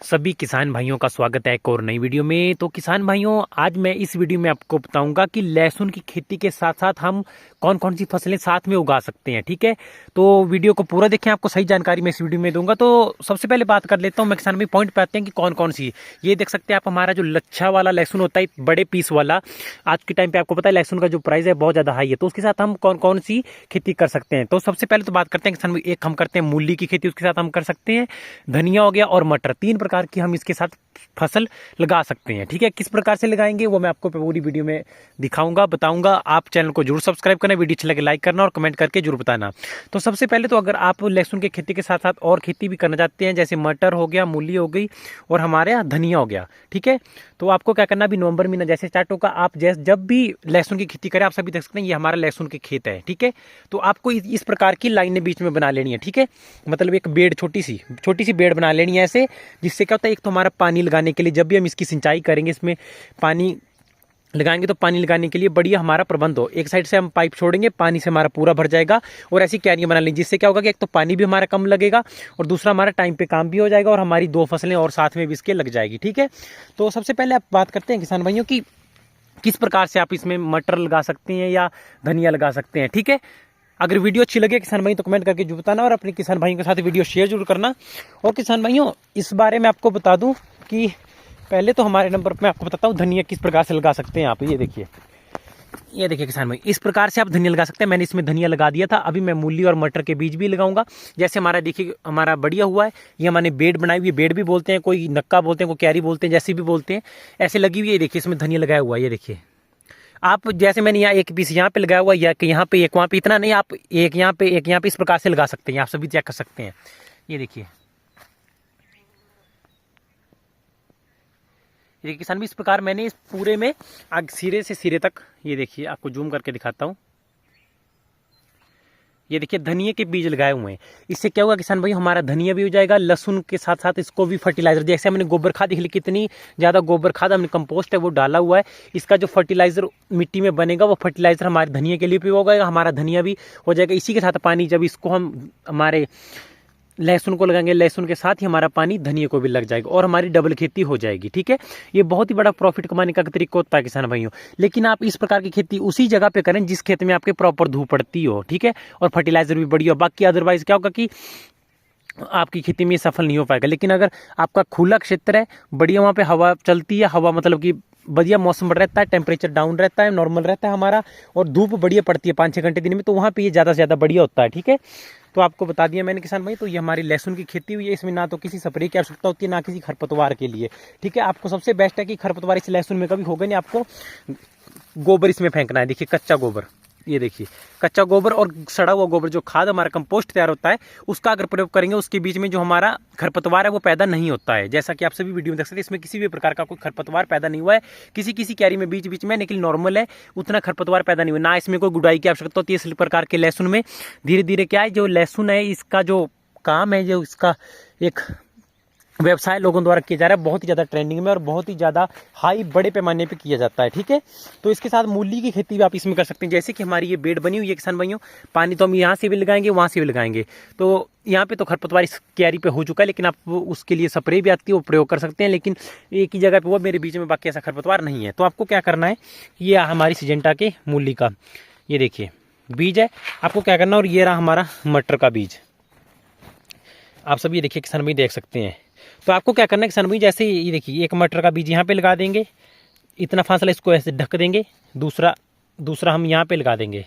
सभी किसान भाइयों का स्वागत है एक और नई वीडियो में। तो किसान भाइयों, आज मैं इस वीडियो में आपको बताऊंगा कि लहसुन की खेती के साथ साथ हम कौन कौन सी फसलें साथ में उगा सकते हैं। ठीक है, तो वीडियो को पूरा देखें, आपको सही जानकारी मैं इस वीडियो में दूंगा। तो सबसे पहले बात कर लेता हूं मैं किसान भाई, पॉइंट पे आते हैं कि कौन कौन सी। ये देख सकते हैं आप, हमारा जो लच्छा वाला लहसुन होता है, बड़े पीस वाला, आज के टाइम पे आपको पता है लहसुन का जो प्राइस है बहुत ज्यादा हाई है, तो उसके साथ हम कौन कौन सी खेती कर सकते हैं। तो सबसे पहले तो बात करते हैं किसान भाई, एक हम करते हैं मूली की खेती, उसके साथ हम कर सकते हैं धनिया हो गया और मटर। तीन प्रकार की हम इसके साथ फसल लगा सकते हैं। ठीक है, किस प्रकार से लगाएंगे वो मैं आपको पूरी वीडियो में दिखाऊंगा, बताऊंगा। आप चैनल को जरूर सब्सक्राइब करना, वीडियो अच्छी लगे लाइक करना और कमेंट करके जरूर बताना। तो सबसे पहले तो अगर आप लहसुन की खेती के साथ साथ और खेती भी करना चाहते हैं, जैसे मटर हो गया, मूली हो गई और हमारे यहाँ धनिया हो गया, ठीक है, तो आपको क्या करना, अभी नवंबर महीना जैसे स्टार्ट होगा, आप जब भी लहसुन की खेती करें, आप सभी देख सकते हैं ये हमारा लहसुन के खेत है। ठीक है, तो आपको इस प्रकार की लाइनें बीच में बना लेनी है। ठीक है, मतलब एक बेड़, छोटी सी बेड़ बना लेनी है ऐसे, जिससे क्या होता है, एक तो हमारा पानी लगाने के लिए, जब भी हम इसकी सिंचाई करेंगे, इसमें पानी लगाएंगे तो पानी लगाने के लिए बढ़िया हमारा प्रबंध हो। एक साइड से हम पाइप छोड़ेंगे, पानी से हमारा पूरा भर जाएगा और ऐसी क्यारियां बना लेंगे, जिससे क्या होगा कि एक तो पानी भी हमारा कम लगेगा और दूसरा हमारा टाइम पे काम भी हो जाएगा और हमारी दो फसलें और साथ में भी इसके लग जाएगी। ठीक है, तो सबसे पहले आप बात करते हैं किसान भाइयों की किस प्रकार से आप इसमें मटर लगा सकते हैं या धनिया लगा सकते हैं। ठीक है, अगर वीडियो अच्छी लगे किसान भाई तो कमेंट करके जो बताना और अपने किसान भाइयों के साथ वीडियो शेयर जरूर करना। और किसान भाइयों, इस बारे में आपको बता दूं कि पहले तो हमारे नंबर पर मैं आपको बताता हूँ धनिया किस प्रकार से लगा सकते हैं आप। ये देखिए किसान भाई, इस प्रकार से आप धनिया लगा सकते हैं। मैंने इसमें धनिया लगा दिया था, अभी मैं मूली और मटर के बीज भी लगाऊंगा। जैसे हमारा देखिए, हमारा बढ़िया हुआ है, ये हमने बेड बनाई हुई है, बेड भी बोलते हैं, कोई नक्का बोलते हैं, कोई क्यारी बोलते हैं, जैसी भी बोलते हैं, ऐसे लगी हुई है। देखिए इसमें धनिया लगाया हुआ है, ये देखिए आप, जैसे मैंने यहाँ एक पीस यहाँ पे लगाया हुआ है, या कि यहाँ पे एक वहाँ पे, इतना नहीं, आप एक यहाँ पे एक यहाँ पे, इस प्रकार से लगा सकते हैं। आप सभी चेक कर सकते हैं। ये देखिए किसान भी, इस प्रकार मैंने इस पूरे में आग सिरे से सिरे तक, ये देखिए आपको जूम करके दिखाता हूँ, ये देखिए धनिया के बीज लगाए हुए हैं। इससे क्या होगा किसान भाई, हमारा धनिया भी हो जाएगा, लहसुन के साथ साथ इसको भी फर्टिलाइजर, जैसे हमने गोबर खाद, देख ली कितनी ज़्यादा गोबर खाद हमने कंपोस्ट है वो डाला हुआ है, इसका जो फर्टिलाइजर मिट्टी में बनेगा वो फर्टिलाइजर हमारे धनिया के लिए भी होगा, हमारा धनिया भी हो जाएगा। इसी के साथ पानी, जब इसको हम हमारे लहसुन को लगाएंगे, लहसुन के साथ ही हमारा पानी धनिया को भी लग जाएगा और हमारी डबल खेती हो जाएगी। ठीक है, ये बहुत ही बड़ा प्रॉफिट कमाने का तरीका होता है किसान भाइयों। लेकिन आप इस प्रकार की खेती उसी जगह पे करें जिस खेत में आपके प्रॉपर धूप पड़ती हो। ठीक है, और फर्टिलाइजर भी बढ़िया हो। बाकी अदरवाइज क्या होगा कि आपकी खेती में सफल नहीं हो पाएगा। लेकिन अगर आपका खुला क्षेत्र है, बढ़िया, वहाँ पे हवा चलती है, हवा मतलब कि बढ़िया मौसम रहता है, टेम्परेचर डाउन रहता है, नॉर्मल रहता है हमारा, और धूप बढ़िया पड़ती है 5-6 घंटे दिन में, तो वहाँ पे ये ज़्यादा से ज़्यादा बढ़िया होता है। ठीक है, तो आपको बता दिया मैंने किसान भाई। तो ये हमारी लहसुन की खेती हुई है, इसमें ना तो किसी स्प्रे की आवश्यकता होती है, ना किसी खरपतवार के लिए। ठीक है, आपको सबसे बेस्ट है कि खरपतवार इस लहसुन में कभी होगा नहीं, आपको गोबर इसमें फेंकना है। देखिए कच्चा गोबर, ये देखिए कच्चा गोबर और सड़ा हुआ गोबर, जो खाद हमारा कंपोस्ट तैयार होता है, उसका अगर प्रयोग करेंगे, उसके बीच में जो हमारा खरपतवार है वो पैदा नहीं होता है। जैसा कि आप सभी वीडियो में देख सकते हैं, इसमें किसी भी प्रकार का कोई खरपतवार पैदा नहीं हुआ है। किसी किसी क्यारी में बीच बीच में, लेकिन नॉर्मल है, उतना खरपतवार पैदा नहीं हुआ। ना इसमें कोई गुड़ाई की आवश्यकता होती है। इस प्रकार के लहसुन में धीरे धीरे क्या है, जो लहसुन है इसका जो काम है, जो इसका एक व्यवसाय लोगों द्वारा किया जा रहा है, बहुत ही ज़्यादा ट्रेंडिंग में और बहुत ही ज़्यादा हाई बड़े पैमाने पे किया जाता है। ठीक है, तो इसके साथ मूली की खेती भी आप इसमें कर सकते हैं। जैसे कि हमारी ये बेड बनी हुई है किसान भाइयों, पानी तो हम यहाँ से भी लगाएंगे, वहाँ से भी लगाएंगे, तो यहाँ पे तो खरपतवार इस क्यारी पे हो चुका है, लेकिन आप उसके लिए स्प्रे भी आती है, वो प्रयोग कर सकते हैं। लेकिन एक ही जगह पे वो मेरे बीच में बाकी ऐसा खरपतवार नहीं है। तो आपको क्या करना है, ये हमारी सिजेंटा के मूली का, ये देखिए बीज है, आपको क्या करना, और ये रहा हमारा मटर का बीज, आप सब ये देखिए किसान भाई देख सकते हैं। तो आपको क्या करना है किसान भाई, जैसे ये देखिए एक मटर का बीज यहाँ पे लगा देंगे, इतना फासला इसको ऐसे ढक देंगे, दूसरा हम यहाँ पे लगा देंगे,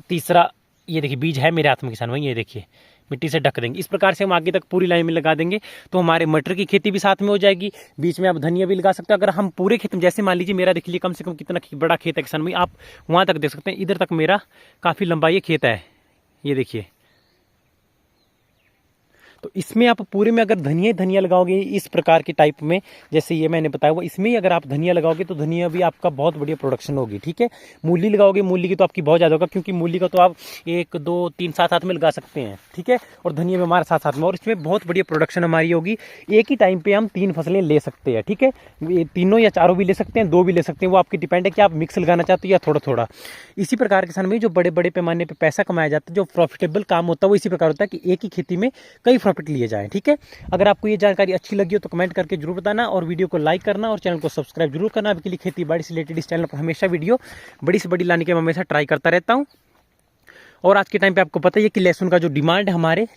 तीसरा ये देखिए बीज है मेरे हाथ में किसान भाई, ये देखिए मिट्टी से ढक देंगे। इस प्रकार से हम आगे तक पूरी लाइन में लगा देंगे, तो हमारे मटर की खेती भी साथ में हो जाएगी। बीच में आप धनिया भी लगा सकते हो। अगर हम पूरे खेत में, जैसे मान लीजिए मेरा देख लीजिए कम से कम कितना बड़ा खेत है किसान भाई, आप वहाँ तक देख सकते हैं, इधर तक मेरा काफ़ी लंबा ये खेत है, ये देखिए। तो इसमें आप पूरे में अगर धनिया लगाओगे इस प्रकार के टाइप में, जैसे ये मैंने बताया वो, इसमें ही अगर आप धनिया लगाओगे तो धनिया भी आपका बहुत बढ़िया प्रोडक्शन होगी। ठीक है, मूली लगाओगे, मूली की तो आपकी बहुत ज़्यादा होगा, क्योंकि मूली का तो आप 1 2 3 साथ साथ में लगा सकते हैं। ठीक है, और धनिया में हमारे साथ साथ में, और इसमें बहुत बढ़िया प्रोडक्शन हमारी होगी। एक ही टाइम पे हम 3 फसलें ले सकते हैं। ठीक है, तीनों या चारों भी ले सकते हैं, 2 भी ले सकते हैं, वो आपकी डिपेंड है कि आप मिक्स लगाना चाहते हो या थोड़ा थोड़ा। इसी प्रकार किसान भाई, जो बड़े बड़े पैमाने पर पैसा कमाया जाता है, जो प्रॉफिटेबल काम होता है, वो इसी प्रकार होता है कि एक ही खेती में कई प्रॉफिट लिए जाएं। ठीक है, अगर आपको ये जानकारी अच्छी लगी हो तो कमेंट करके जरूर बताना और वीडियो को लाइक करना और चैनल को सब्सक्राइब जरूर करना। अभी के लिए खेती बाड़ी से रिलेटेड इस चैनल पर हमेशा वीडियो बड़ी से बड़ी लाने के मैं हमेशा ट्राई करता रहता हूँ। और आज के टाइम पे आपको पता ही है कि लहसुन का जो डिमांड है हमारे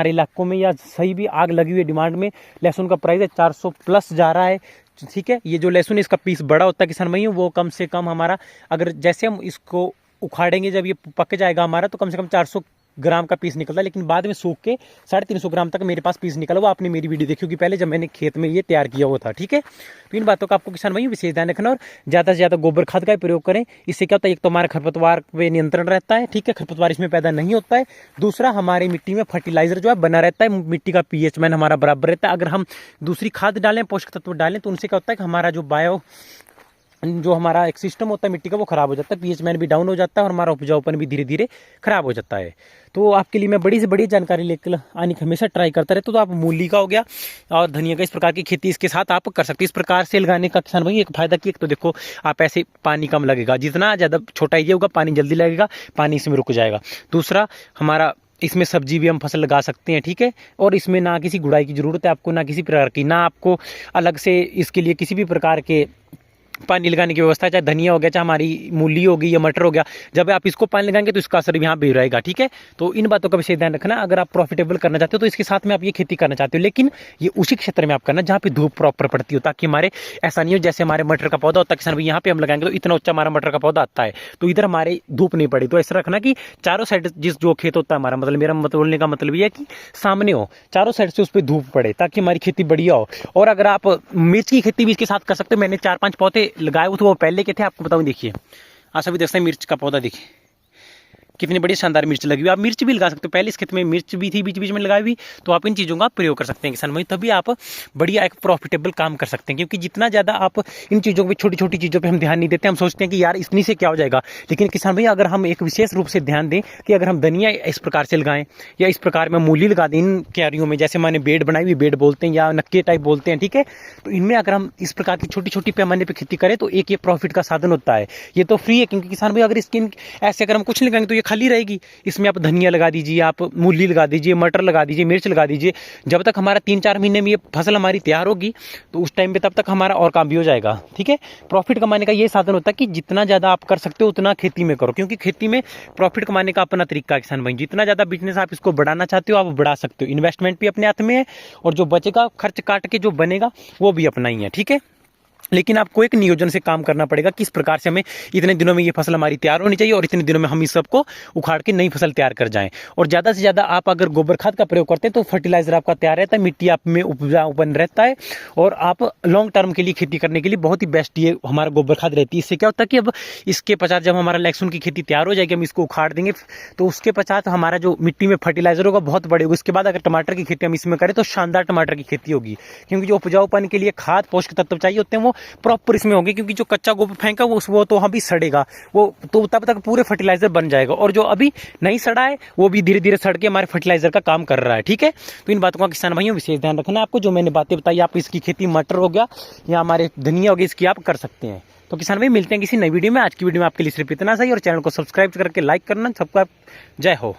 इलाकों में, या सही भी आग लगी हुई है डिमांड में, लहसुन का प्राइस है 400 प्लस जा रहा है। ठीक है, ये जो लहसुन है इसका पीस बड़ा होता है किसान भाइयों, वो कम से कम हमारा, अगर जैसे हम इसको उखाड़ेंगे जब ये पक जाएगा हमारा, तो कम से कम 400 ग्राम का पीस निकलता है, लेकिन बाद में सूख के 350 ग्राम तक मेरे पास पीस निकला। वो आपने मेरी वीडियो देखी होगी पहले, जब मैंने खेत में ये तैयार किया हुआ था। ठीक है, तो इन बातों का आपको किसान भाई विशेष ध्यान रखना और ज़्यादा से ज़्यादा गोबर खाद का प्रयोग करें। इससे क्या होता है, एक तो हमारा खरपतवार पे नियंत्रण रहता है। ठीक है, खरपतवार इसमें पैदा नहीं होता है। दूसरा, हमारी मिट्टी में फर्टिलाइजर जो है बना रहता है, मिट्टी का पीएच मान हमारा बराबर रहता है। अगर हम दूसरी खाद डालें, पोषक तत्व डालें, तो उनसे क्या होता है कि हमारा जो हमारा एक सिस्टम होता है मिट्टी का, वो खराब हो जाता है, पीएच मैन भी डाउन हो जाता है और हमारा उपजाऊपन भी धीरे धीरे खराब हो जाता है। तो आपके लिए मैं बड़ी से बड़ी जानकारी लेकर आने की हमेशा ट्राई करता रहता हूँ। तो आप मूली का हो गया और धनिया का, इस प्रकार की खेती इसके साथ आप कर सकते हैं। इस प्रकार से लगाने का किसान भाई एक फायदा कि एक तो देखो, आप ऐसे पानी कम लगेगा, जितना ज़्यादा छोटा एरिया होगा पानी जल्दी लगेगा, पानी इसमें रुक जाएगा। दूसरा, हमारा इसमें सब्जी भी हम फसल लगा सकते हैं। ठीक है, और इसमें ना किसी गुड़ाई की जरूरत है आपको, ना किसी प्रकार की, ना आपको अलग से इसके लिए किसी भी प्रकार के पानी लगाने की व्यवस्था, चाहे धनिया हो गया, चाहे हमारी मूली हो गई या मटर हो गया, जब आप इसको पानी लगाएंगे तो इसका असर यहाँ भी रहेगा। ठीक है, तो इन बातों का विशेष ध्यान रखना। अगर आप प्रॉफिटेबल करना चाहते हो तो इसके साथ में आप ये खेती करना चाहते हो, लेकिन ये उसी क्षेत्र में आप करना जहाँ पे धूप प्रॉपर पड़ती हो, ताकि हमारे ऐसा नहीं हो जैसे हमारे मटर का पौधा होता है किसान भाई, यहाँ पे हम लगाएंगे तो इतना ऊंचा हमारा मटर का पौधा आता है, तो इधर हमारे धूप नहीं पड़ी। तो ऐसा रखना कि चारों साइड जो खेत होता है हमारा, मतलब मेरा बोलने का मतलब ये है कि सामने हो, चारों साइड से उस पर धूप पड़े, ताकि हमारी खेती बढ़िया हो। और अगर आप मिर्च की खेती भी इसके साथ कर सकते हो, मैंने 4-5 पौधे लगाए हुए थे, वो पहले के थे, आपको बताऊं, देखिए आशा भी देखते हैं मिर्च का पौधा, देखिए कितनी बड़ी शानदार मिर्च लगी हुई। आप मिर्च भी लगा सकते हो, पहले इस खेत में मिर्च भी थी बीच बीच में लगाई हुई, तो आप इन चीज़ों का प्रयोग कर सकते हैं किसान भाई, तभी आप बढ़िया एक प्रॉफिटेबल काम कर सकते हैं। क्योंकि जितना ज़्यादा आप इन चीज़ों पे, छोटी छोटी चीज़ों पे हम ध्यान नहीं देते, हम सोचते हैं कि यार इतनी से क्या हो जाएगा, लेकिन किसान भाई अगर हम एक विशेष रूप से ध्यान दें कि अगर हम धनिया इस प्रकार से लगाएं या इस प्रकार में मूली लगा दें इन क्यारियों में, जैसे मैंने बेड बनाई हुई, बेड बोलते हैं या नक्के टाइप बोलते हैं। ठीक है, तो इनमें अगर हम इस प्रकार की छोटी छोटी पैमाने पर खेती करें तो एक ये प्रॉफिट का साधन होता है। ये तो फ्री है, क्योंकि किसान भाई अगर इसकी ऐसे अगर हम कुछ नहीं लगाएंगे तो ये खाली रहेगी। इसमें आप धनिया लगा दीजिए, आप मूली लगा दीजिए, मटर लगा दीजिए, मिर्च लगा दीजिए, जब तक हमारा 3-4 महीने में ये फसल हमारी तैयार होगी तो उस टाइम पे तब तक हमारा और काम भी हो जाएगा। ठीक है, प्रॉफिट कमाने का ये साधन होता है कि जितना ज़्यादा आप कर सकते हो उतना खेती में करो, क्योंकि खेती में प्रॉफिट कमाने का अपना तरीका है किसान भाई। जितना ज़्यादा बिजनेस आप इसको बढ़ाना चाहते हो आप बढ़ा सकते हो, इन्वेस्टमेंट भी अपने हाथ में है और जो बचेगा खर्च काट के जो बनेगा वो भी अपना ही है। ठीक है, लेकिन आपको एक नियोजन से काम करना पड़ेगा, किस प्रकार से हमें इतने दिनों में ये फसल हमारी तैयार होनी चाहिए और इतने दिनों में हम इस सबको उखाड़ के नई फसल तैयार कर जाएं। और ज़्यादा से ज़्यादा आप अगर गोबर खाद का प्रयोग करते हैं तो फर्टिलाइजर आपका तैयार रहता है, मिट्टी आप में उपजाऊपन रहता है और आप लॉन्ग टर्म के लिए खेती करने के लिए बहुत ही बेस्ट ये हमारा गोबर खाद रहती है। इससे क्या होता है कि अब इसके पश्चात जब हमारा लहसुन की खेती तैयार हो जाएगी, हम इसको उखाड़ देंगे, तो उसके पश्चात हमारा जो मिट्टी में फर्टिलाइजर होगा बहुत बड़े होगा। इसके बाद अगर टमाटर की खेती हम इसमें करें तो शानदार टमाटर की खेती होगी, क्योंकि जो उपजाऊपन के लिए खाद पोषक तत्व चाहिए होते हैं वो प्रॉपर इसमें होंगे। क्योंकि जो कच्चा गोबर फेंका वो तो अभी सड़ेगा, वो तो तब तक पूरे फर्टिलाइजर बन जाएगा, और जो अभी नहीं सड़ा है वो भी धीरे धीरे सड़ के हमारे फर्टिलाइजर का काम कर रहा है। ठीक है, तो इन बातों का किसान भाइयों विशेष ध्यान रखना है आपको। जो मैंने बातें बताई, आप इसकी खेती मटर हो गया या हमारे धनिया हो गई, इसकी आप कर सकते हैं। तो किसान भाई मिलते हैं किसी नई वीडियो में। आज की वीडियो में आपके लिए सिर्फ इतना सही, और चैनल को सब्सक्राइब करके लाइक करना। सबका जय हो।